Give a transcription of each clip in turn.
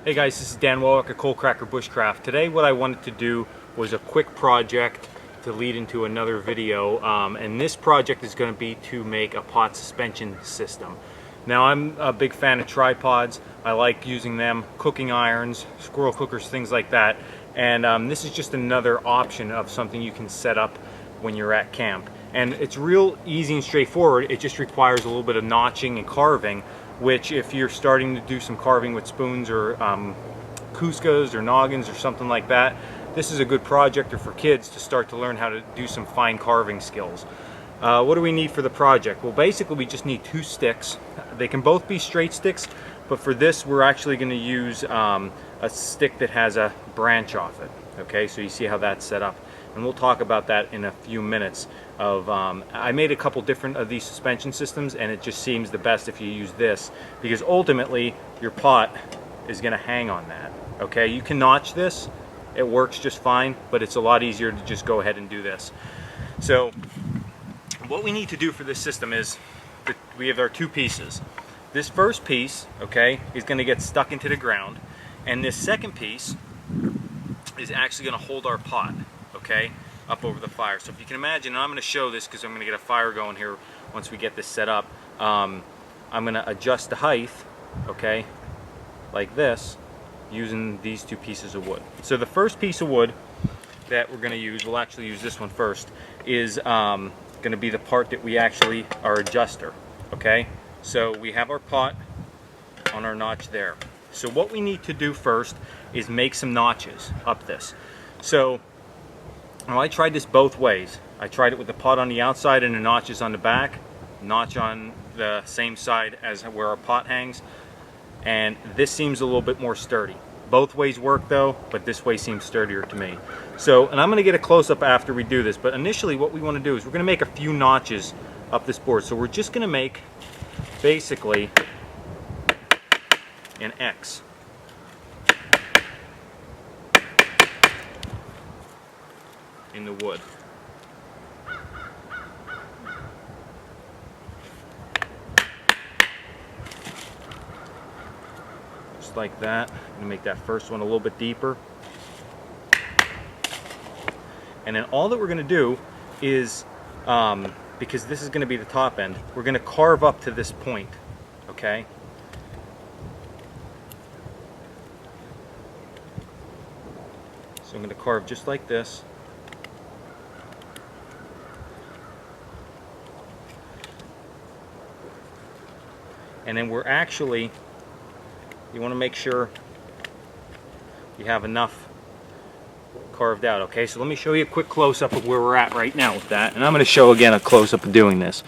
Hey guys, this is Dan Wallach at Coalcracker Bushcraft. Today what I wanted to do was a quick project to lead into another video, and this project is going to be to make a pot suspension system. Now I'm a big fan of tripods. I like using them, cooking irons, squirrel cookers, things like that, and this is just another option of something you can set up when you're at camp. And it's real easy and straightforward. It just requires a little bit of notching and carving, which if you're starting to do some carving with spoons or Cuscas or noggins or something like that, this is a good project, or for kids to start to learn how to do some fine carving skills. What do we need for the project? Well, basically we just need 2 sticks. They can both be straight sticks, but for this we're actually going to use a stick that has a branch off it. Okay, so you see how that's set up, and we'll talk about that in a few minutes. I made a couple different of these suspension systems, and it just seems the best if you use this, because ultimately your pot is going to hang on that. Okay, you can notch this, it works just fine, but it's a lot easier to just go ahead and do this. So what we need to do for this system is that we have our 2 pieces. This first piece, okay, is going to get stuck into the ground, and this second piece is actually going to hold our pot, okay, up over the fire. So if you can imagine, and I'm going to show this because I'm going to get a fire going here once we get this set up. I'm going to adjust the height, okay, like this, using these 2 pieces of wood. So the first piece of wood that we're going to use, we'll actually use this one first, is going to be the part that we actually, our adjuster, okay? So we have our pot on our notch there. So what we need to do first is make some notches up this. So well, I tried this both ways. I tried it with the pot on the outside and the notches on the back, notch on the same side as where our pot hangs, and this seems a little bit more sturdy. Both ways work though, but this way seems sturdier to me. So, and I'm going to get a close-up after we do this, but initially what we want to do is we're going to make a few notches up this board. So we're just going to make basically an X. In the wood. Just like that. I'm going to make that first one a little bit deeper. And then all that we're going to do is, because this is going to be the top end, we're going to carve up to this point, okay? So I'm going to carve just like this. And then we're actually, you want to make sure you have enough carved out, okay? So let me show you a quick close-up of where we're at right now with that, and I'm going to show again a close-up of doing this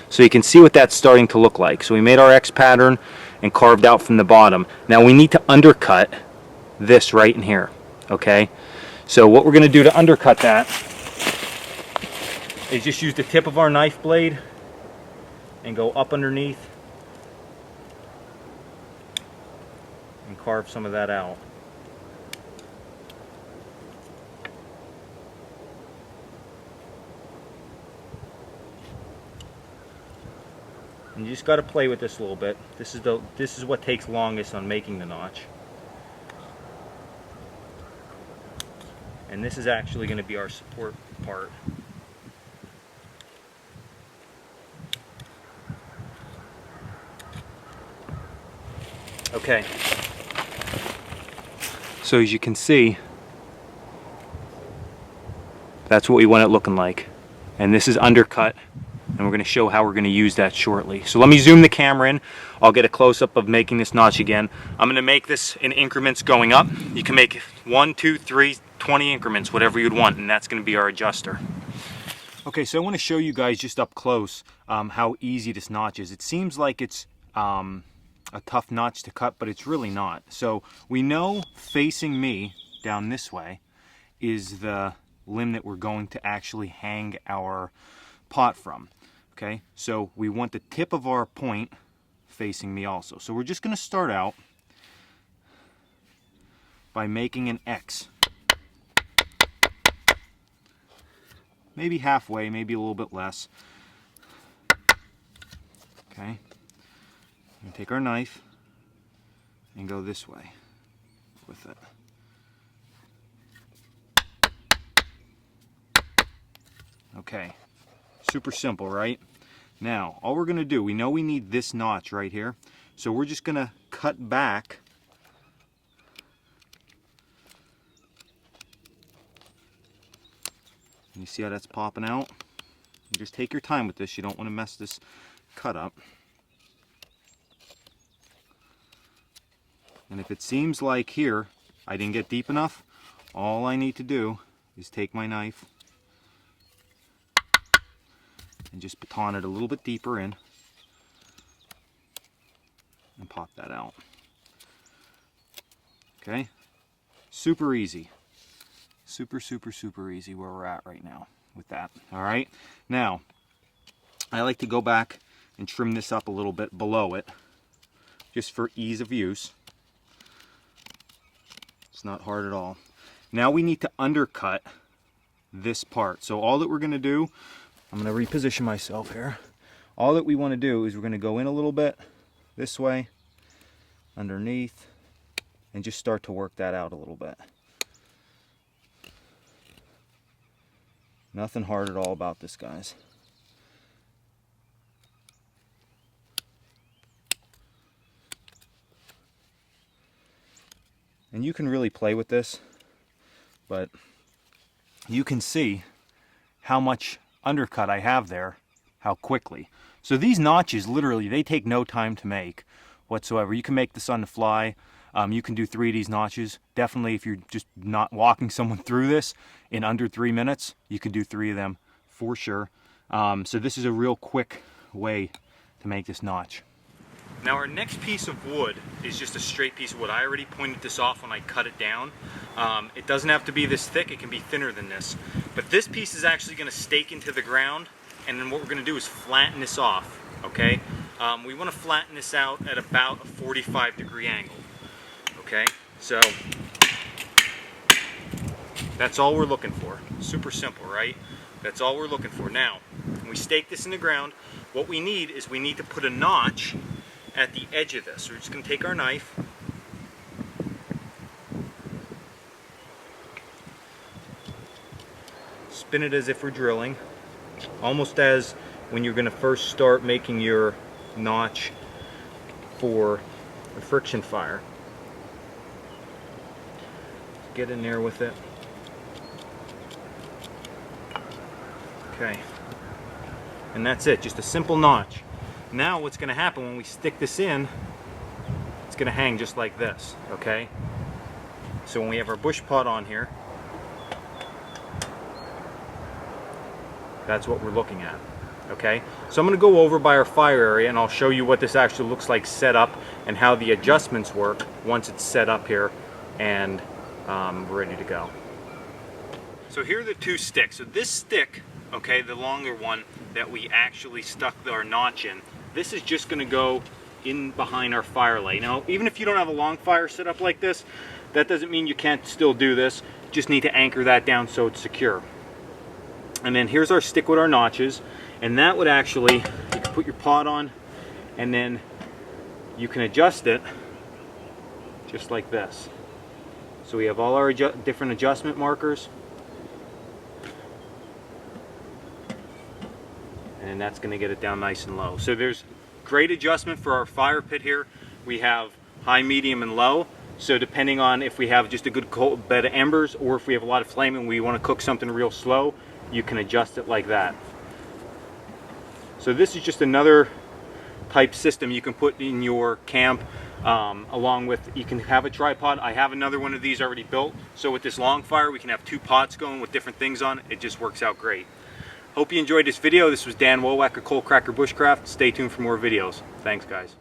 so you can see what that's starting to look like. So we made our X pattern and carved out from the bottom. Now we need to undercut this right in here, okay? So what we're going to do to undercut that is just use the tip of our knife blade and go up underneath and carve some of that out. And you just got to play with this a little bit. This is what takes longest on making the notch. And this is actually going to be our support part. Okay. So as you can see, that's what we want it looking like. And this is undercut, and we're going to show how we're going to use that shortly. So let me zoom the camera in. I'll get a close-up of making this notch again. I'm going to make this in increments going up. You can make 1, 2, 3, 20 increments, whatever you'd want, and that's going to be our adjuster. Okay, so I want to show you guys just up close how easy this notch is. It seems like it's a tough notch to cut, but it's really not. So we know facing me down this way is the limb that we're going to actually hang our pot from. Okay, so we want the tip of our point facing me also. So we're just going to start out by making an X. Maybe halfway, maybe a little bit less. Okay, and take our knife and go this way. with it. Okay, super simple, right? Now, all we're going to do, we know we need this notch right here, so we're just going to cut back and you see how that's popping out? You just take your time with this, you don't want to mess this cut up. And if it seems like here I didn't get deep enough, all I need to do is take my knife and just baton it a little bit deeper in and pop that out. Okay, super easy. Super easy where we're at right now with that. All right, now I like to go back and trim this up a little bit below it just for ease of use. It's not hard at all. Now we need to undercut this part. So all that we're going to do, I'm going to reposition myself here. All that we want to do is we're going to go in a little bit this way, underneath, and just start to work that out a little bit. Nothing hard at all about this, guys. And you can really play with this, but you can see how much undercut I have there, how quickly. So these notches, literally, they take no time to make whatsoever. You can make this on the fly. You can do 3 of these notches. Definitely, if you're just not walking someone through this in under 3 minutes, you can do 3 of them for sure. So this is a real quick way to make this notch. Now our next piece of wood is just a straight piece of wood. I already pointed this off when I cut it down. It doesn't have to be this thick, it can be thinner than this. But this piece is actually going to stake into the ground, and then what we're going to do is flatten this off, okay? We want to flatten this out at about a 45-degree angle, okay? So that's all we're looking for. Super simple, right? That's all we're looking for. Now, when we stake this in the ground, what we need is we need to put a notch at the edge of this. So we're just going to take our knife, spin it as if we're drilling, almost as when you're going to first start making your notch for the friction fire. Get in there with it. Okay, and that's it, just a simple notch. Now what's going to happen when we stick this in, it's going to hang just like this, okay? So when we have our bush pot on here, that's what we're looking at, okay? So I'm going to go over by our fire area and I'll show you what this actually looks like set up and how the adjustments work once it's set up here and ready to go. So here are the 2 sticks. So this stick, okay, the longer one that we actually stuck our notch in, this is just going to go in behind our firelight. Now, even if you don't have a long fire set up like this, that doesn't mean you can't still do this. You just need to anchor that down so it's secure. And then here's our stick with our notches, and that would actually, you can put your pot on, and then you can adjust it just like this. So we have all our different adjustment markers. And that's going to get it down nice and low. So there's great adjustment for our fire pit here. We have high, medium, and low. So depending on if we have just a good cold bed of embers or if we have a lot of flame and we want to cook something real slow, you can adjust it like that. So this is just another type system you can put in your camp along with, you can have a tripod. I have another one of these already built. So with this long fire, we can have 2 pots going with different things on it. It just works out great. Hope you enjoyed this video. This was Dan Coalcracker Bushcraft. Stay tuned for more videos. Thanks, guys.